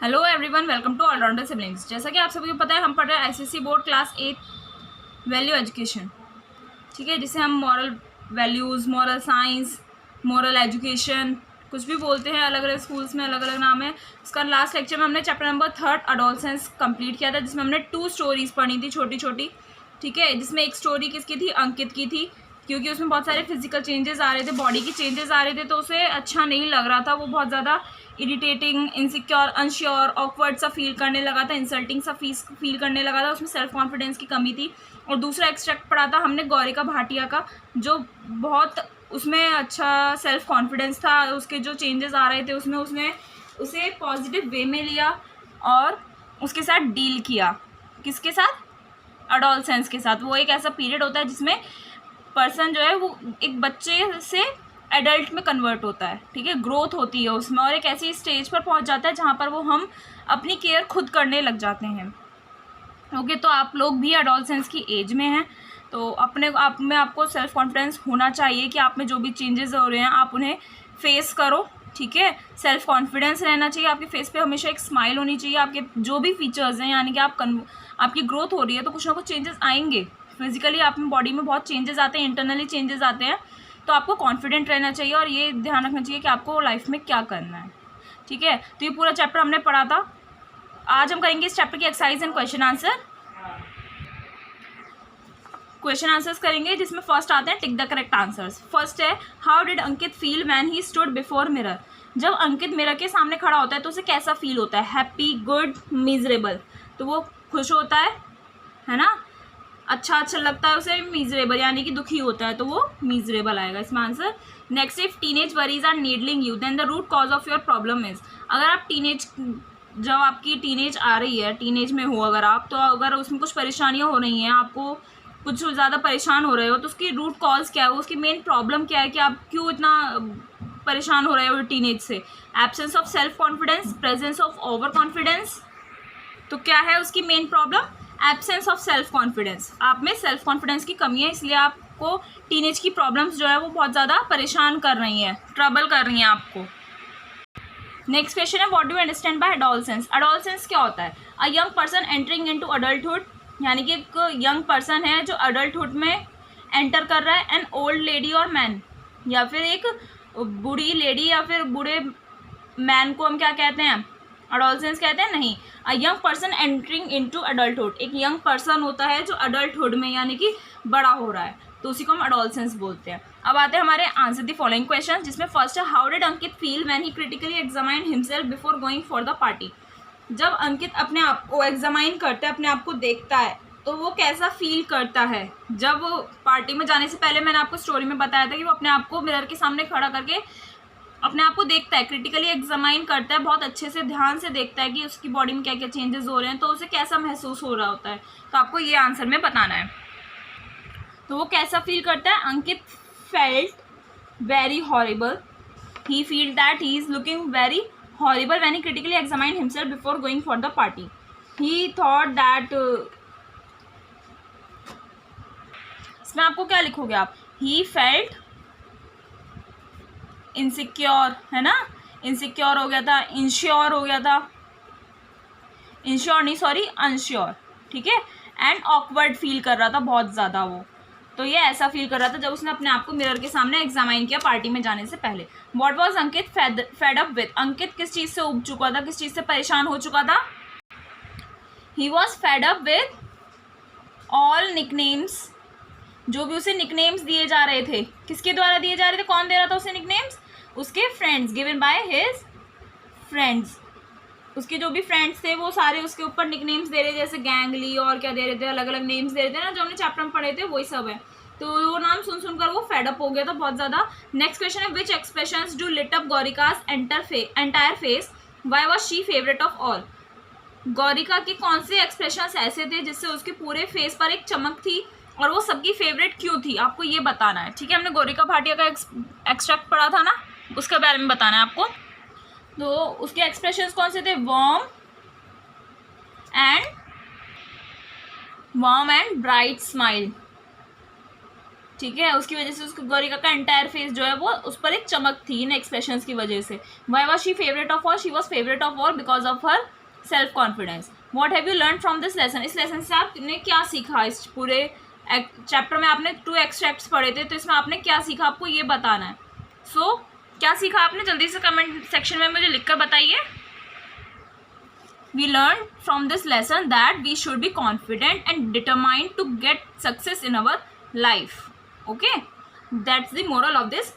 Hello everyone, welcome to all rounder siblings. जैसा कि आप सभी को पता है, हम पढ़ रहे हैं ICSE board class 8 value education. ठीक है, जिसे हम moral values, moral science, moral education कुछ भी बोलते हैं। अलग अलग स्कूल्स में अलग अलग नाम है उसका। लास्ट लेक्चर में हमने चैप्टर नंबर 3 अडोलसेंस कंप्लीट किया था, जिसमें हमने 2 स्टोरीज पढ़ी थी, छोटी छोटी। ठीक है, जिसमें एक स्टोरी किसकी थी? अंकित की थी, क्योंकि उसमें बहुत सारे फिजिकल चेंजेस आ रहे थे, बॉडी की चेंजेस आ रहे थे, तो उसे अच्छा नहीं लग रहा था। वो बहुत ज़्यादा इरिटेटिंग, इनसिक्योर, अनश्योर, ऑकवर्ड सा फील करने लगा था, इंसल्टिंग सा फील करने लगा था। उसमें सेल्फ कॉन्फिडेंस की कमी थी। और दूसरा एक्सट्रैक्ट पढ़ा था हमने गौरिका भाटिया का, जो बहुत उसमें अच्छा सेल्फ कॉन्फिडेंस था। उसके जो चेंजेस आ रहे थे उसमें उसने उसे पॉजिटिव वे में लिया और उसके साथ डील किया। किसके साथ? अडोलसेंस के साथ। वो एक ऐसा पीरियड होता है जिसमें पर्सन जो है वो एक बच्चे से एडल्ट में कन्वर्ट होता है। ठीक है, ग्रोथ होती है उसमें, और एक ऐसी स्टेज पर पहुंच जाता है जहाँ पर वो हम अपनी केयर खुद करने लग जाते हैं। ओके, तो आप लोग भी एडोलसेंस की एज में हैं, तो अपने आप में आपको सेल्फ कॉन्फिडेंस होना चाहिए कि आप में जो भी चेंजेस हो रहे हैं आप उन्हें फेस करो। ठीक है, सेल्फ कॉन्फिडेंस रहना चाहिए, आपके फेस पे हमेशा एक स्माइल होनी चाहिए। आपके जो भी फीचर्स हैं, यानी कि आपकी ग्रोथ हो रही है तो कुछ ना कुछ चेंजेस आएंगे। फिजिकली आप में बॉडी में बहुत चेंजेस आते हैं, इंटरनली चेंजेस आते हैं, तो आपको कॉन्फिडेंट रहना चाहिए और ये ध्यान रखना चाहिए कि आपको लाइफ में क्या करना है। ठीक है, तो ये पूरा चैप्टर हमने पढ़ा था। आज हम करेंगे इस चैप्टर की एक्सरसाइज एंड क्वेश्चन आंसर्स करेंगे, जिसमें फर्स्ट आते हैं tick the correct answers. First है, how did Ankit feel when he stood before mirror. जब अंकित मिरर के सामने खड़ा होता है तो उसे कैसा फील होता है? Happy, good, miserable. तो वो खुश होता है ना, अच्छा लगता है उसे। मिजरेबल यानी कि दुखी होता है, तो वो मिजरेबल आएगा इसमें answer. Next, if teenage worries are needling you then the root cause of your problem is. अगर आप जब आपकी टीनेज आ रही है, टीनेज में हो अगर आप, तो अगर उसमें कुछ परेशानियां हो रही हैं, आपको कुछ ज़्यादा परेशान हो रहे हो, तो उसकी रूट कॉज क्या है, उसकी मेन प्रॉब्लम क्या है कि आप क्यों इतना परेशान हो रहे हो टीनेज से? Absence of self confidence, presence of over confidence. तो क्या है उसकी main problem? Absence of self confidence. आप में सेल्फ कॉन्फिडेंस की कमी है, इसलिए आपको टीनेज की प्रॉब्लम्स जो है वो बहुत ज़्यादा परेशान कर रही हैं, ट्रबल कर रही हैं आपको। नेक्स्ट क्वेश्चन है, what do you understand by adolescence. Adolescence क्या होता है? A young person entering into adulthood, यानी कि एक यंग पर्सन है जो अडल्टहुड में एंटर कर रहा है। एन ओल्ड लेडी और मैन, या फिर एक बूढ़ी लेडी या फिर बूढ़े मैन को हम क्या कहते हैं? एडोलसेंस कहते हैं? नहीं, a young person entering into adulthood. एक यंग पर्सन होता है जो अडल्टहुड में यानी कि बड़ा हो रहा है, तो उसी को हम एडोलसेंस बोलते हैं। अब आते हैं हमारे आंसर द फॉलोइंग क्वेश्चन, जिसमें फर्स्ट है, how did Ankit feel when he critically examined himself before going for the party. जब अंकित अपने आप को एग्जामाइन करता है, अपने आप को देखता है, तो वो कैसा फील करता है? जब वो पार्टी में जाने से पहले मैंने आपको स्टोरी में बताया था कि वो अपने आप को मिरर के सामने खड़ा करके अपने आप को देखता है, क्रिटिकली एग्जामाइन करता है, बहुत अच्छे से ध्यान से देखता है कि उसकी बॉडी में क्या क्या चेंजेस हो रहे हैं, तो उसे कैसा महसूस हो रहा होता है। तो आपको ये आंसर में बताना है। तो वो कैसा फील करता है? Ankit felt very horrible, he feel that he is looking very horrible when he critically examined himself before going for the party. He thought that इसमें आपको क्या लिखोगे आप? He felt insecure, है ना, insecure हो गया था, insure हो गया था, insure नहीं सॉरी unsure। ठीक है, and awkward फील कर रहा था बहुत ज़्यादा वो। तो ये ऐसा फील कर रहा था जब उसने अपने आप को मिरर के सामने एग्जामाइन किया पार्टी में जाने से पहले। What was Ankit fed up with. Ankit किस चीज़ से उब चुका था, किस चीज़ से परेशान हो चुका था? He was fade up with all nicknames, जो भी उसे निकनेम्स दिए जा रहे थे। किसके द्वारा दिए जा रहे थे? कौन दे रहा था उसे निकनेम्स? उसके friends, given by his friends. उसके जो भी फ्रेंड्स थे वो सारे उसके ऊपर निकनेम्स दे रहे थे, जैसे गैंगली और क्या दे रहे थे, अलग अलग नेम्स दे रहे थे ना, जो हमने चैप्टर में पढ़े थे वही सब है। तो वो नाम सुनकर वो फेडअप हो गया था बहुत ज़्यादा। नेक्स्ट क्वेश्चन है, which expressions do lit up Gaurika's entire face, why was she favourite of all. Gaurika के कौन से एक्सप्रेशंस ऐसे थे जिससे उसके पूरे फेस पर एक चमक थी और वो सबकी फेवरेट क्यों थी? आपको ये बताना है। ठीक है, हमने गौरिका भाटिया का एक्सट्रैक्ट पढ़ा था ना, उसके बारे में बताना है आपको। तो उसके एक्सप्रेशंस कौन से थे? Warm and bright smile. ठीक है, उसकी वजह से उसको गौरिका का एंटायर फेस जो है वो उस पर एक चमक थी इन एक्सप्रेशंस की वजह से। Why was she favourite of all? She was favourite of all because of her self confidence. What have you learn from this lesson? इस लेसन से आपने क्या सीखा? इस पूरे चैप्टर में आपने 2 एक्सट्रैक्ट्स पढ़े थे, तो इसमें आपने क्या सीखा आपको ये बताना है। सो क्या सीखा आपने? जल्दी से कमेंट सेक्शन में मुझे लिखकर बताइए। We learned from this lesson that we should be confident and determined to get success in our life. Okay, that's the moral of this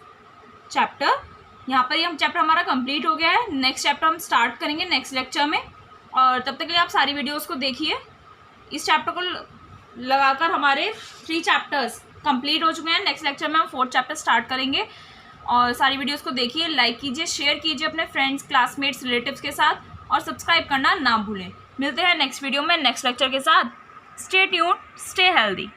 chapter. यहाँ पर ये चैप्टर हमारा कंप्लीट हो गया है। नेक्स्ट चैप्टर हम स्टार्ट करेंगे नेक्स्ट लेक्चर में, और तब तक के लिए आप सारी वीडियोस को देखिए। इस चैप्टर को लगाकर हमारे 3 चैप्टर्स कंप्लीट हो चुके हैं। नेक्स्ट लेक्चर में हम 4th चैप्टर स्टार्ट करेंगे, और सारी वीडियोस को देखिए, लाइक कीजिए, शेयर कीजिए अपने फ्रेंड्स, क्लासमेट्स, रिलेटिव्स के साथ, और सब्सक्राइब करना ना भूलें। मिलते हैं नेक्स्ट वीडियो में नेक्स्ट लेक्चर के साथ। Stay tuned, stay healthy.